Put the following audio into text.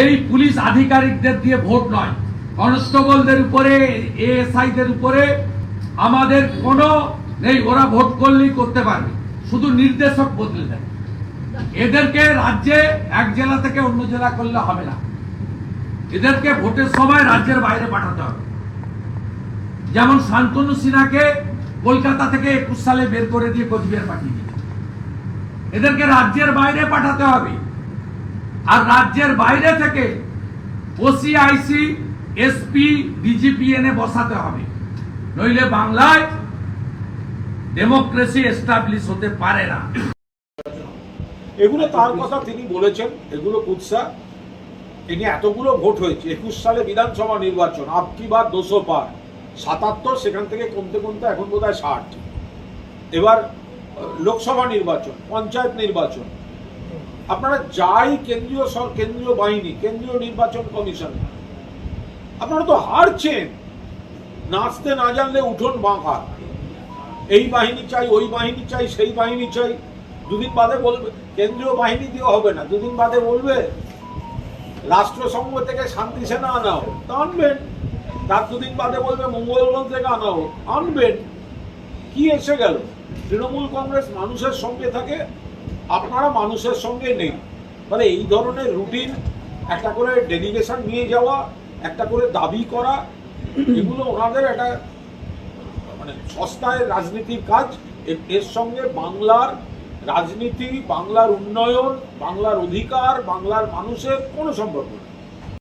এই পুলিশ আধিকারিকদের দিয়ে ভোট নয়, কনস্টেবলদের উপরে, এএসআইদের উপরে আমাদের কোনো নেই। ওরা ভোট করলেই করতে পারবে, শুধু নির্দেশক বদলে দেয়। এদেরকে রাজ্যে এক জেলা থেকে অন্য জেলা করলে হবে না, এদেরকে ভোটের সময় রাজ্যের বাইরে পাঠাতে হবে। যেমন শান্তনু সিনহাকে কলকাতা থেকে 21 সালে বের করে দিয়ে কোচবিহার পাঠিয়ে দিয়েছে। এদেরকে রাজ্যের বাইরে পাঠাতে হবে, আর রাজ্যের বাইরে থেকে ওসি, আইসি, এসপি, ডিজিপি এনে বসাতে হবে, নইলে বাংলায় ডেমোক্রেসি এস্টাবলিশ হতে পারে না। এগুলো তার কথা তিনি বলেছেন, এগুলো কুৎসা। তিনি এতগুলো ভোট হয়েছে, 21 সালে বিধানসভা নির্বাচন, আপকি বার 200 পার, 77, সেখান থেকে কমতে কমতে এখন বোধহয় 60। এবার লোকসভা নির্বাচন, পঞ্চায়েত নির্বাচন, আপনারা যাই কেন্দ্রীয় বাহিনী, কেন্দ্রীয় নির্বাচন কমিশন, আপনারা তো হারছেন। নাচতে না জানলে উঠোন বাঁকা, এই বাহিনী চাই, ওই বাহিনী চাই, সেই বাহিনী চাই। দুদিন বাদে বলবে কেন্দ্রীয় বাহিনী দিয়ে হবে না, দুদিন বাদে বলবে রাষ্ট্রসংঘ থেকে শান্তি সেনা আনা হোক, তা আনবেন। তার দুদিন বাদে বলবে মঙ্গলবন থেকে আনা হোক, আনবেন। কি এসে গেল? তৃণমূল কংগ্রেস মানুষের সঙ্গে থাকে, আপনারা মানুষের সঙ্গে নেই। মানে এই ধরনের রুটিন, একটা করে ডেলিগেশন নিয়ে যাওয়া, একটা করে দাবি করা, এগুলো ওনাদের একটা মানে সস্তায় রাজনীতির কাজ। এর সঙ্গে বাংলার রাজনীতি, বাংলার উন্নয়ন, বাংলার অধিকার, বাংলার মানুষের কোনো সম্পর্ক নেই।